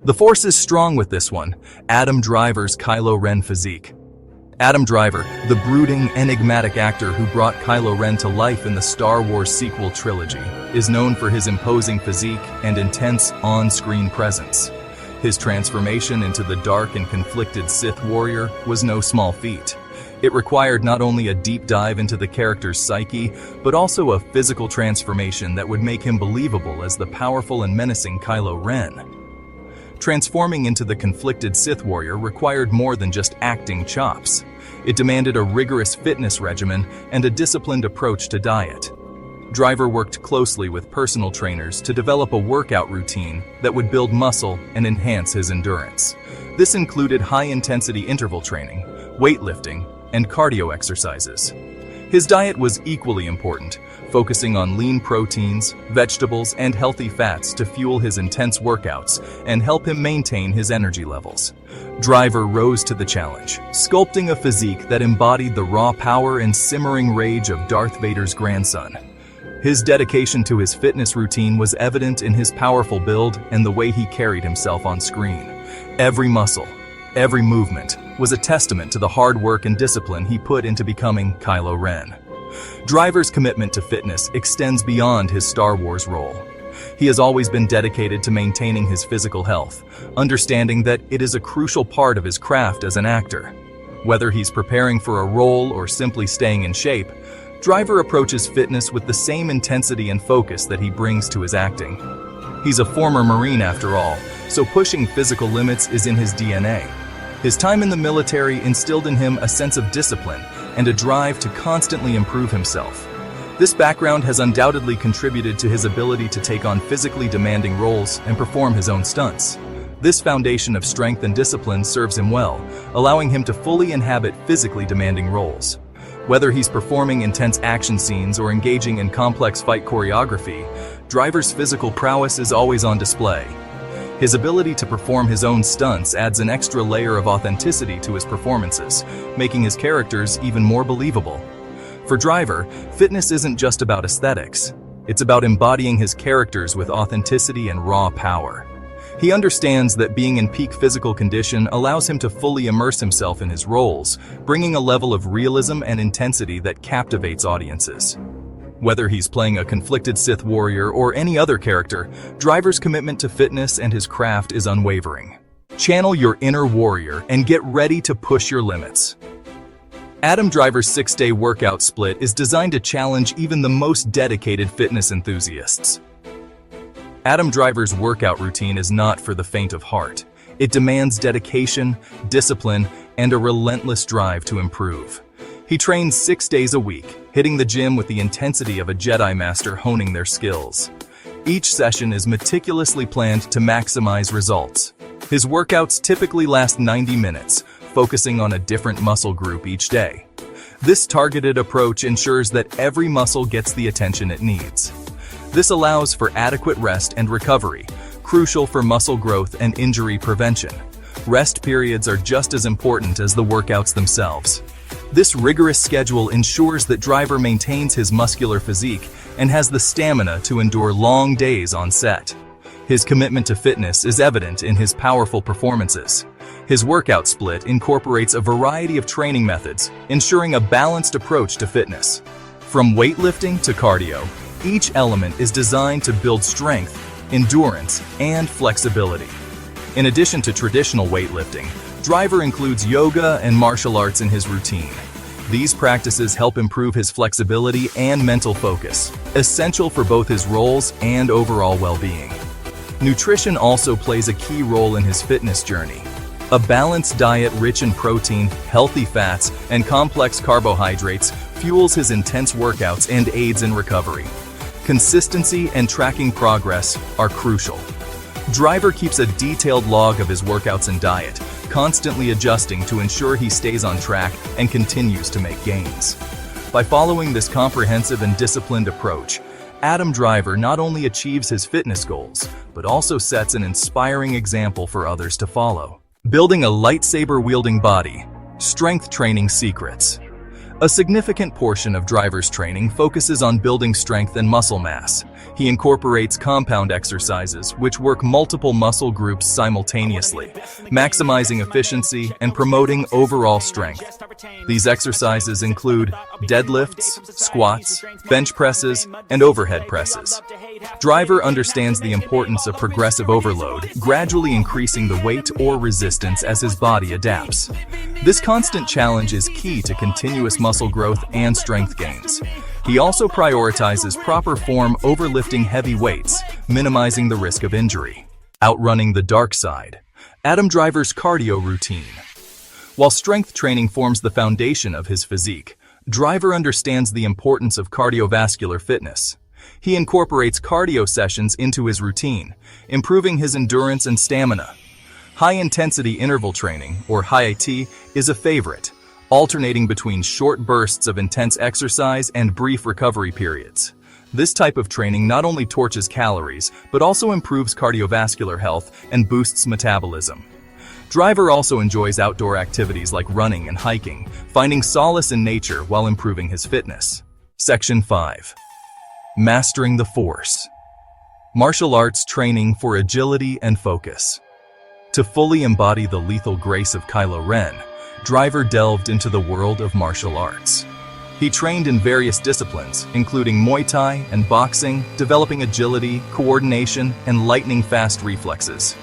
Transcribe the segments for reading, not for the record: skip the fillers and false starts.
The force is strong with this one, Adam Driver's Kylo Ren physique. Adam Driver, the brooding, enigmatic actor who brought Kylo Ren to life in the Star Wars sequel trilogy, is known for his imposing physique and intense on-screen presence. His transformation into the dark and conflicted Sith warrior was no small feat. It required not only a deep dive into the character's psyche, but also a physical transformation that would make him believable as the powerful and menacing Kylo Ren. Transforming into the conflicted Sith warrior required more than just acting chops. It demanded a rigorous fitness regimen and a disciplined approach to diet. Driver worked closely with personal trainers to develop a workout routine that would build muscle and enhance his endurance. This included high-intensity interval training, weightlifting, and cardio exercises. His diet was equally important, focusing on lean proteins, vegetables, and healthy fats to fuel his intense workouts and help him maintain his energy levels. Driver rose to the challenge, sculpting a physique that embodied the raw power and simmering rage of Darth Vader's grandson. His dedication to his fitness routine was evident in his powerful build and the way he carried himself on screen. Every muscle, every movement, was a testament to the hard work and discipline he put into becoming Kylo Ren. Driver's commitment to fitness extends beyond his Star Wars role. He has always been dedicated to maintaining his physical health, understanding that it is a crucial part of his craft as an actor. Whether he's preparing for a role or simply staying in shape, Driver approaches fitness with the same intensity and focus that he brings to his acting. He's a former Marine after all, so pushing physical limits is in his DNA. His time in the military instilled in him a sense of discipline and a drive to constantly improve himself. This background has undoubtedly contributed to his ability to take on physically demanding roles and perform his own stunts. This foundation of strength and discipline serves him well, allowing him to fully inhabit physically demanding roles. Whether he's performing intense action scenes or engaging in complex fight choreography, Driver's physical prowess is always on display. His ability to perform his own stunts adds an extra layer of authenticity to his performances, making his characters even more believable. For Driver, fitness isn't just about aesthetics. It's about embodying his characters with authenticity and raw power. He understands that being in peak physical condition allows him to fully immerse himself in his roles, bringing a level of realism and intensity that captivates audiences. Whether he's playing a conflicted Sith warrior or any other character, Driver's commitment to fitness and his craft is unwavering. Channel your inner warrior and get ready to push your limits. Adam Driver's 6-day workout split is designed to challenge even the most dedicated fitness enthusiasts. Adam Driver's workout routine is not for the faint of heart. It demands dedication, discipline, and a relentless drive to improve. He trains 6 days a week, hitting the gym with the intensity of a Jedi Master honing their skills. Each session is meticulously planned to maximize results. His workouts typically last 90 minutes, focusing on a different muscle group each day. This targeted approach ensures that every muscle gets the attention it needs. This allows for adequate rest and recovery, crucial for muscle growth and injury prevention. Rest periods are just as important as the workouts themselves. This rigorous schedule ensures that Driver maintains his muscular physique and has the stamina to endure long days on set. His commitment to fitness is evident in his powerful performances. His workout split incorporates a variety of training methods, ensuring a balanced approach to fitness. From weightlifting to cardio, each element is designed to build strength, endurance, and flexibility. In addition to traditional weightlifting, Driver includes yoga and martial arts in his routine. These practices help improve his flexibility and mental focus, essential for both his roles and overall well-being. Nutrition also plays a key role in his fitness journey. A balanced diet rich in protein, healthy fats, and complex carbohydrates fuels his intense workouts and aids in recovery. Consistency and tracking progress are crucial. Driver keeps a detailed log of his workouts and diet, constantly adjusting to ensure he stays on track and continues to make gains. By following this comprehensive and disciplined approach, Adam Driver not only achieves his fitness goals, but also sets an inspiring example for others to follow. Building a lightsaber-wielding body, strength training secrets. A significant portion of Driver's training focuses on building strength and muscle mass. He incorporates compound exercises which work multiple muscle groups simultaneously, maximizing efficiency and promoting overall strength. These exercises include deadlifts, squats, bench presses, and overhead presses. Driver understands the importance of progressive overload, gradually increasing the weight or resistance as his body adapts. This constant challenge is key to continuous muscle growth and strength gains. He also prioritizes proper form over lifting heavy weights, minimizing the risk of injury. Outrunning the dark side. Adam Driver's cardio routine. While strength training forms the foundation of his physique, Driver understands the importance of cardiovascular fitness. He incorporates cardio sessions into his routine, improving his endurance and stamina. High-intensity interval training, or HIIT, is a favorite, alternating between short bursts of intense exercise and brief recovery periods. This type of training not only torches calories, but also improves cardiovascular health and boosts metabolism. Driver also enjoys outdoor activities like running and hiking, finding solace in nature while improving his fitness. Section 5. Mastering the Force. Martial arts training for agility and focus. To fully embody the lethal grace of Kylo Ren, Driver delved into the world of martial arts. He trained in various disciplines, including Muay Thai and boxing, developing agility, coordination, and lightning-fast reflexes.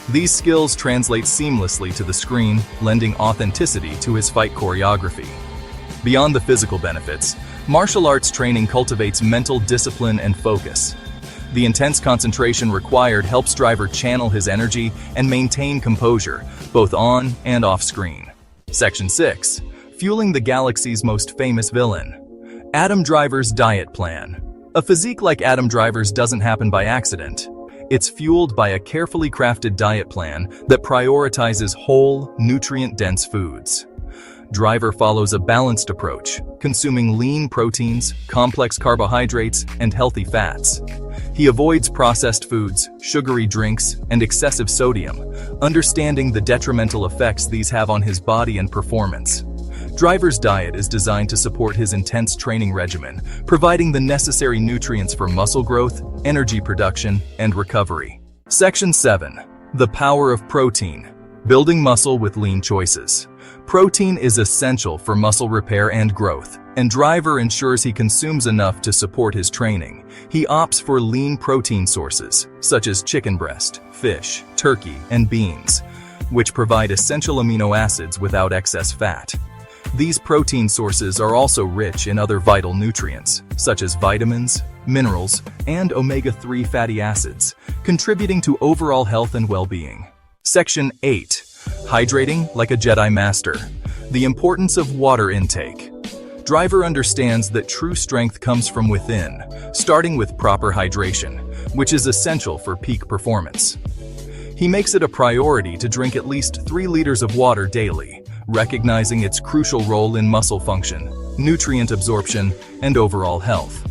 These skills translate seamlessly to the screen, lending authenticity to his fight choreography. Beyond the physical benefits, martial arts training cultivates mental discipline and focus. The intense concentration required helps Driver channel his energy and maintain composure, both on and off screen. Section 6. Fueling the galaxy's most famous villain. Adam Driver's diet plan. A physique like Adam Driver's doesn't happen by accident. It's fueled by a carefully crafted diet plan that prioritizes whole, nutrient-dense foods. Driver follows a balanced approach, consuming lean proteins, complex carbohydrates, and healthy fats. He avoids processed foods, sugary drinks, and excessive sodium, understanding the detrimental effects these have on his body and performance. Driver's diet is designed to support his intense training regimen, providing the necessary nutrients for muscle growth, energy production, and recovery. Section 7. The power of protein. Building muscle with lean choices. Protein is essential for muscle repair and growth, and Driver ensures he consumes enough to support his training. He opts for lean protein sources, such as chicken breast, fish, turkey, and beans, which provide essential amino acids without excess fat. These protein sources are also rich in other vital nutrients, such as vitamins, minerals, and omega-3 fatty acids, contributing to overall health and well-being. Section 8. Hydrating like a Jedi Master. The importance of water intake. Driver understands that true strength comes from within, starting with proper hydration, which is essential for peak performance. He makes it a priority to drink at least 3 liters of water daily, recognizing its crucial role in muscle function, nutrient absorption, and overall health.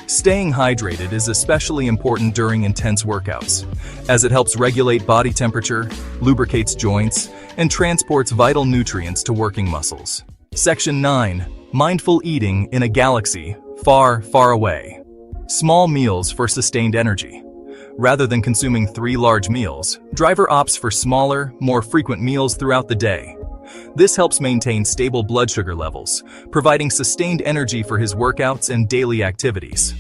Staying hydrated is especially important during intense workouts, as it helps regulate body temperature, lubricates joints, and transports vital nutrients to working muscles. Section 9. Mindful eating in a galaxy far, far away. Small meals for sustained energy. Rather than consuming 3 large meals, Driver opts for smaller, more frequent meals throughout the day. This helps maintain stable blood sugar levels, providing sustained energy for his workouts and daily activities.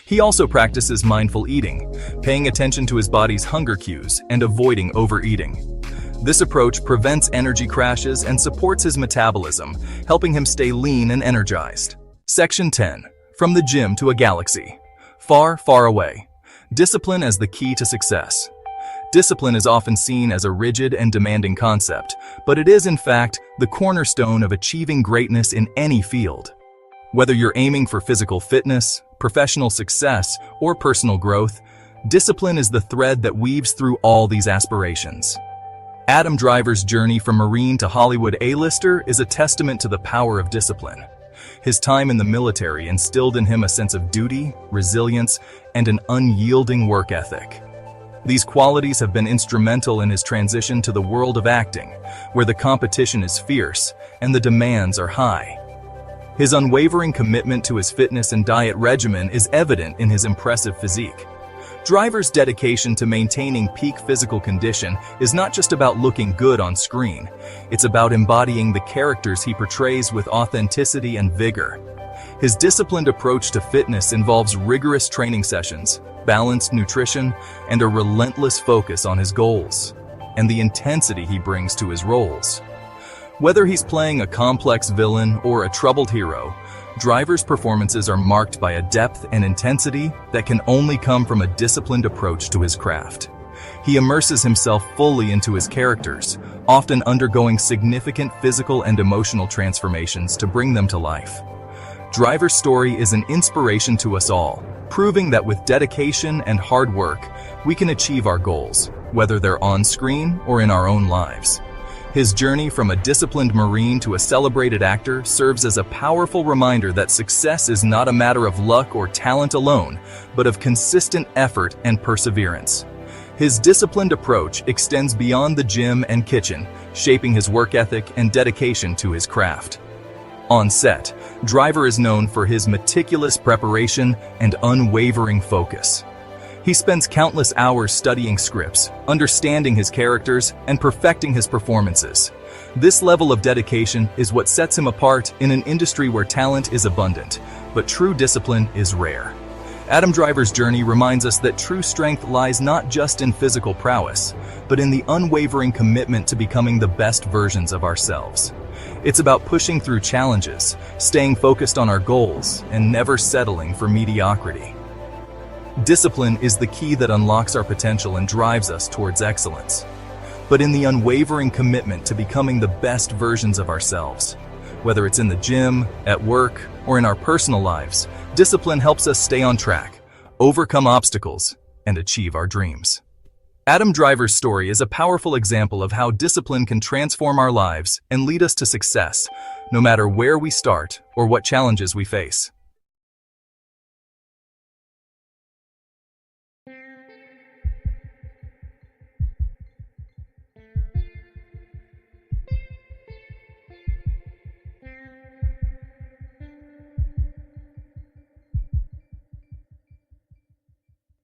He also practices mindful eating, paying attention to his body's hunger cues and avoiding overeating. This approach prevents energy crashes and supports his metabolism, helping him stay lean and energized. Section 10. From the gym to a galaxy. Far, far away. Discipline as the key to success. Discipline is often seen as a rigid and demanding concept, but it is in fact the cornerstone of achieving greatness in any field. Whether you're aiming for physical fitness, professional success, or personal growth, discipline is the thread that weaves through all these aspirations. Adam Driver's journey from Marine to Hollywood A-lister is a testament to the power of discipline. His time in the military instilled in him a sense of duty, resilience, and an unyielding work ethic. These qualities have been instrumental in his transition to the world of acting, where the competition is fierce and the demands are high. His unwavering commitment to his fitness and diet regimen is evident in his impressive physique. Driver's dedication to maintaining peak physical condition is not just about looking good on screen. It's about embodying the characters he portrays with authenticity and vigor. His disciplined approach to fitness involves rigorous training sessions, balanced nutrition, and a relentless focus on his goals, and the intensity he brings to his roles. Whether he's playing a complex villain or a troubled hero, Driver's performances are marked by a depth and intensity that can only come from a disciplined approach to his craft. He immerses himself fully into his characters, often undergoing significant physical and emotional transformations to bring them to life. Driver's story is an inspiration to us all, proving that with dedication and hard work, we can achieve our goals, whether they're on screen or in our own lives. His journey from a disciplined Marine to a celebrated actor serves as a powerful reminder that success is not a matter of luck or talent alone, but of consistent effort and perseverance. His disciplined approach extends beyond the gym and kitchen, shaping his work ethic and dedication to his craft. On set, Driver is known for his meticulous preparation and unwavering focus. He spends countless hours studying scripts, understanding his characters, and perfecting his performances. This level of dedication is what sets him apart in an industry where talent is abundant, but true discipline is rare. Adam Driver's journey reminds us that true strength lies not just in physical prowess, but in the unwavering commitment to becoming the best versions of ourselves. It's about pushing through challenges, staying focused on our goals, and never settling for mediocrity. Discipline is the key that unlocks our potential and drives us towards excellence. But in the unwavering commitment to becoming the best versions of ourselves, whether it's in the gym, at work, or in our personal lives, discipline helps us stay on track, overcome obstacles, and achieve our dreams. Adam Driver's story is a powerful example of how discipline can transform our lives and lead us to success, no matter where we start or what challenges we face.